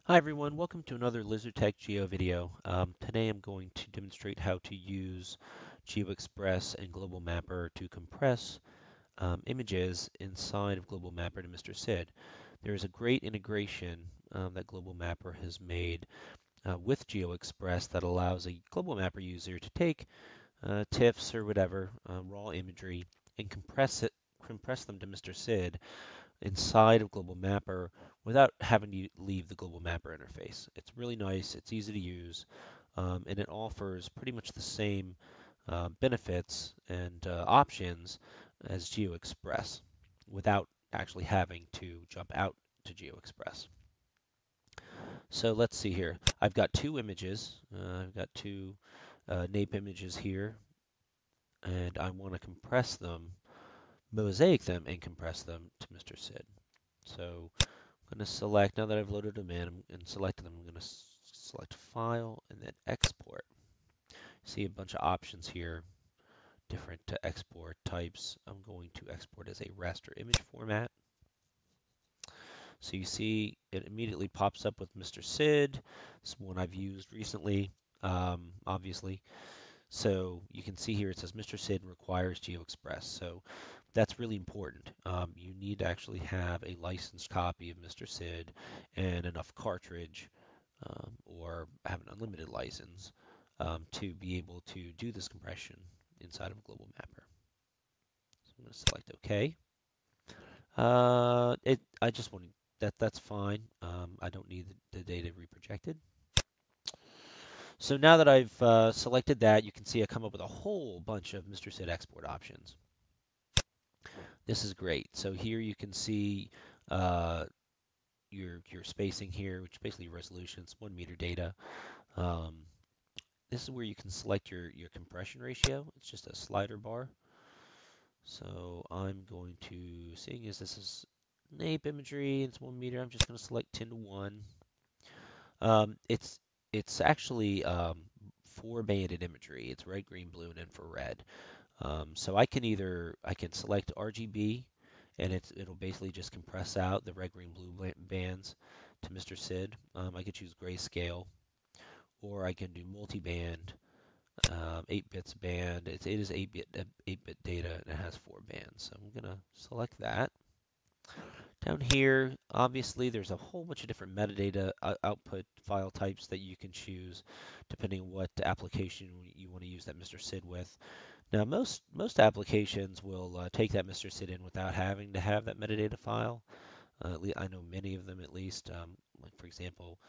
Hi everyone, welcome to another LizardTech Geo video. Today I'm going to demonstrate how to use GeoExpress and Global Mapper to compress images inside of Global Mapper to MrSID. There is a great integration that Global Mapper has made with GeoExpress that allows a Global Mapper user to take TIFFs or whatever, raw imagery, and compress them to MrSID inside of Global Mapper without having to leave the Global Mapper interface. It's really nice, it's easy to use, and it offers pretty much the same benefits and options as GeoExpress without actually having to jump out to GeoExpress. So let's see here. I've got two images. I've got two NAPE images here, and I want to compress them, mosaic them, and compress them to MrSID. So I'm going to select, now that I've loaded them in and selected them, I'm going to select File and then Export. See a bunch of options here, different export types. I'm going to export as a raster image format. So you see it immediately pops up with MrSID. It's one I've used recently, obviously. So you can see here it says MrSID requires GeoExpress. So that's really important. You need to actually have a licensed copy of MrSID and enough cartridge or have an unlimited license to be able to do this compression inside of a global mapper. So I'm going to select OK. I just want that's fine. I don't need the data reprojected. So now that I've selected that, you can see I come up with a whole bunch of MrSID export options. This is great. So here you can see uh, your spacing here, which is basically resolution. It's 1 meter data. Um, this is where you can select your compression ratio. It's just a slider bar. So I'm going to, seeing as this is NAPE imagery, it's 1 meter, I'm just going to select 10 to 1. Um, it's it's actually 4-banded imagery. It's red, green, blue, and infrared. So I can select RGB, and it'll basically just compress out the red, green, blue bands to MrSID. I could choose grayscale, or I can do multi-band, 8 bits band. It is 8-bit data, and it has 4 bands. So I'm gonna select that. Down here, obviously, there's a whole bunch of different metadata output file types that you can choose, depending on what application you want to use that MrSID with. Now, most applications will take that MrSID in without having to have that metadata file. I know many of them at least. Like for example,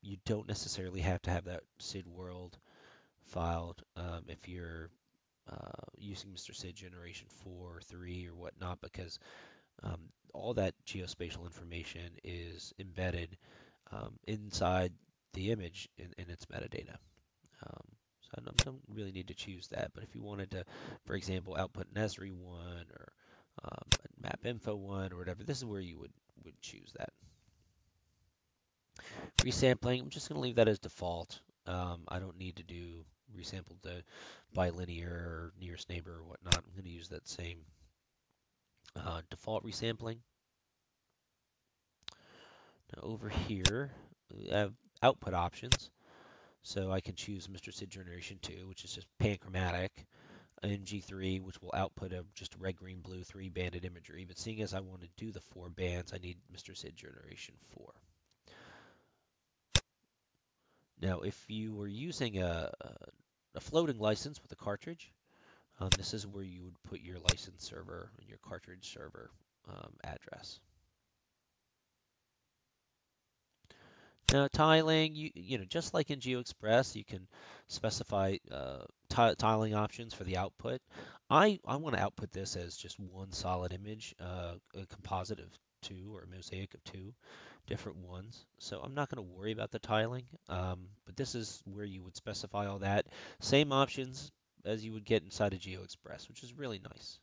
you don't necessarily have to have that SID world filed if you're using MrSID generation 4, 3, or whatnot, because um, all that geospatial information is embedded inside the image in its metadata. Um, so I don't really need to choose that, but if you wanted to, for example, output an Esri one or a map info one or whatever, this is where you would choose that. Resampling, I'm just going to leave that as default. I don't need to do resample to bilinear or nearest neighbor or whatnot. I'm going to use that same default resampling. Now over here, we have output options. So I can choose MrSID Generation 2, which is just panchromatic, and G3, which will output a just red, green, blue 3-banded imagery. But seeing as I want to do the 4 bands, I need MrSID Generation 4. Now, if you were using a floating license with a cartridge, this is where you would put your license server and your cartridge server address. Now, tiling, you know, just like in GeoExpress, you can specify tiling options for the output. I want to output this as just one solid image, a composite of 2 or a mosaic of 2 different ones. So I'm not going to worry about the tiling, but this is where you would specify all that. Same options as you would get inside of GeoExpress, which is really nice.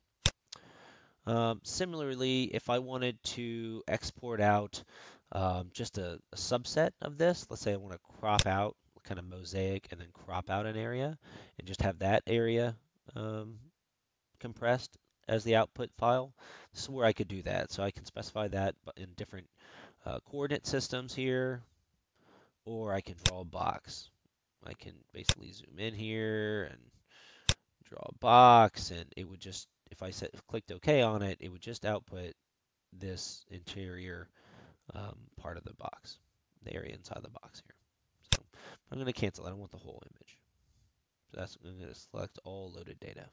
Similarly, if I wanted to export out just a subset of this, let's say I want to crop out kind of mosaic and then crop out an area and just have that area um, compressed as the output file, this is where I could do that. So I can specify that in different coordinate systems here, or I can draw a box. I can basically zoom in here and draw a box, and it would just, if I clicked OK on it, it would just output this interior part of the box, the area inside the box here. So I'm going to cancel. I don't want the whole image. So I'm going to select all loaded data.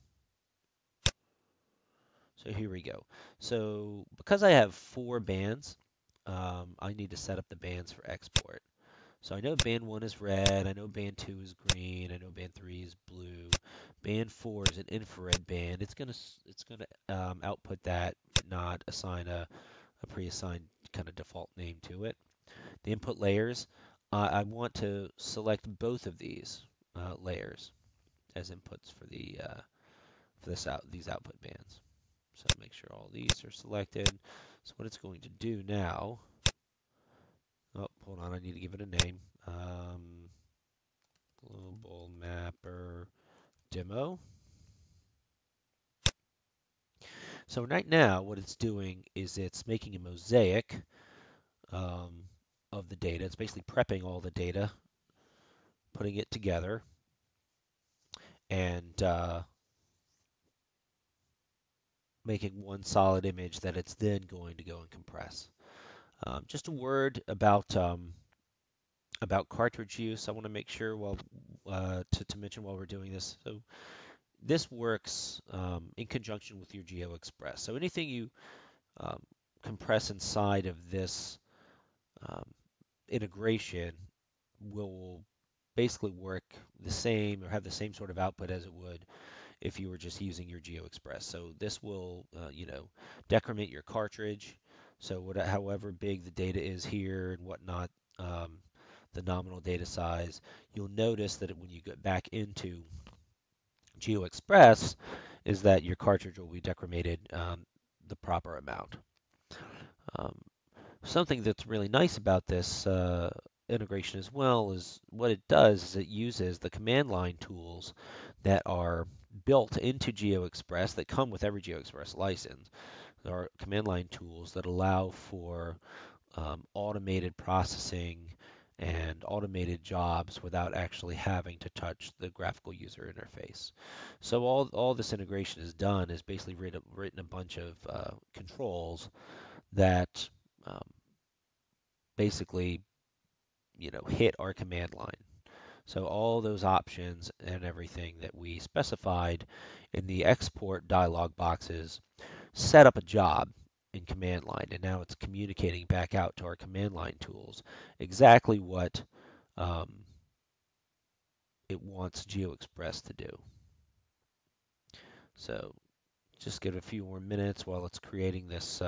So here we go. So because I have 4 bands, I need to set up the bands for export. So I know band 1 is red, I know band 2 is green, I know band 3 is blue. Band 4 is an infrared band. It's gonna output that, but not assign a pre-assigned kind of default name to it. The input layers, I want to select both of these layers as inputs for these output bands. So make sure all these are selected. So what it's going to do now, oh, hold on, I need to give it a name. Global Mapper Demo. So right now, what it's doing is it's making a mosaic um, of the data. It's basically prepping all the data, putting it together, and making one solid image that it's then going to go and compress. Just a word about cartridge use. I want to make sure to mention while we're doing this. So this works in conjunction with your GeoExpress. So anything you um, compress inside of this um, integration will basically work the same or have the same sort of output as it would if you were just using your GeoExpress. So this will, decrement your cartridge. So however big the data is here and whatnot, um, the nominal data size, you'll notice that when you get back into GeoExpress, is that your cartridge will be decremented the proper amount. Um, Something that's really nice about this integration as well is what it does is it uses the command line tools that are built into GeoExpress that come with every GeoExpress license. There are command line tools that allow for automated processing and automated jobs without actually having to touch the graphical user interface. So all this integration is done is basically written a bunch of controls that um, basically, hit our command line. So all those options and everything that we specified in the export dialog boxes set up a job in command line, and now it's communicating back out to our command line tools exactly what um, it wants GeoExpress to do. So just give it a few more minutes while it's creating this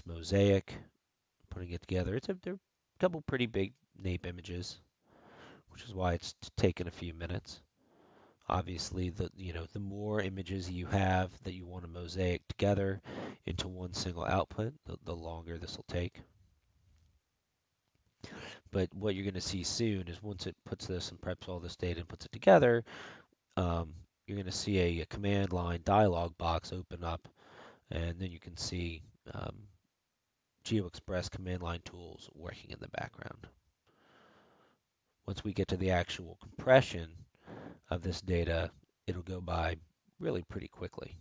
mosaic, putting it together. They're a couple pretty big nape images, which is why it's taken a few minutes. Obviously, the more images you have that you want to mosaic together into one single output, the longer this will take. But what you're going to see soon is once it puts this and preps all this data and puts it together, you're going to see a command line dialog box open up, and then you can see GeoExpress command line tools working in the background. Once we get to the actual compression of this data, it'll go by really pretty quickly.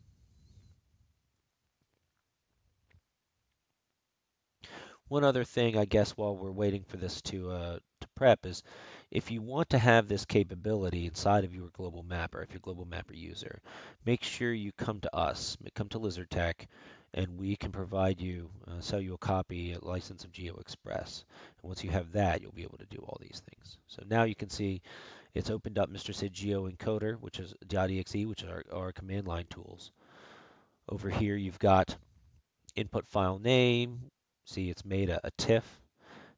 One other thing, I guess, while we're waiting for this to prep is if you want to have this capability inside of your global mapper, if you're a global mapper user, make sure you come to us, come to LizardTech, and we can provide you, sell you a copy, a license of GeoExpress. And once you have that, you'll be able to do all these things. So now you can see it's opened up MrSID GeoEncoder, which is .exe, which are our command line tools. Over here, you've got input file name. See, it's made a TIFF,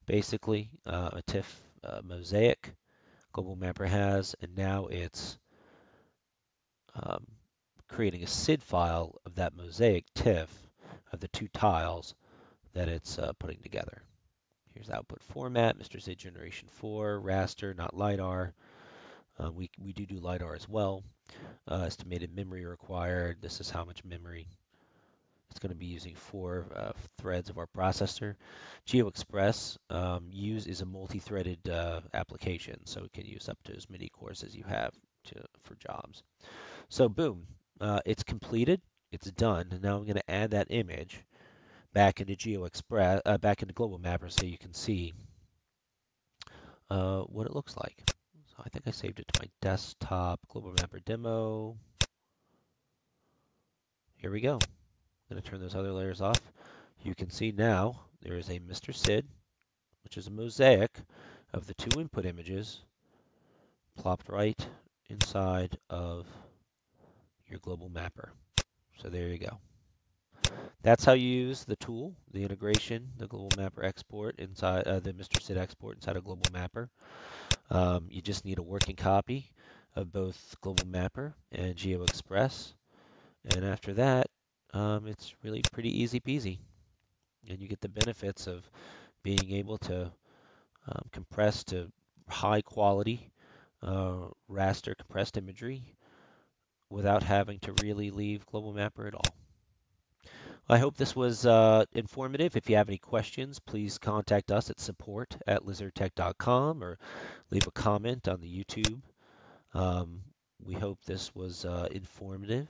basically, a TIFF mosaic Global Mapper has, and now it's um, creating a SID file of that mosaic TIFF of the 2 tiles that it's putting together. Here's the output format, MrSID Generation 4, raster, not LiDAR. We do LiDAR as well. Estimated memory required. This is how much memory It's going to be using 4 threads of our processor. GeoExpress is a multi-threaded application, so it can use up to as many cores as you have for jobs. So boom, it's completed. It's done. And now I'm going to add that image back into back into Global Mapper so you can see what it looks like. So I think I saved it to my desktop, Global Mapper demo. Here we go. I'm going to turn those other layers off. You can see now there is a MrSID, which is a mosaic of the 2 input images plopped right inside of your Global Mapper. So there you go. That's how you use the tool, the integration, the Global Mapper export inside the MrSID export inside a Global Mapper. You just need a working copy of both Global Mapper and GeoExpress, and after that, it's really pretty easy peasy, and you get the benefits of being able to compress to high quality raster compressed imagery without having to really leave Global Mapper at all. I hope this was informative. If you have any questions, please contact us at support@lizardtech.com or leave a comment on the YouTube. We hope this was informative,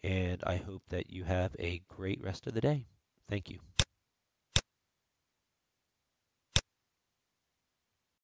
and I hope that you have a great rest of the day. Thank you.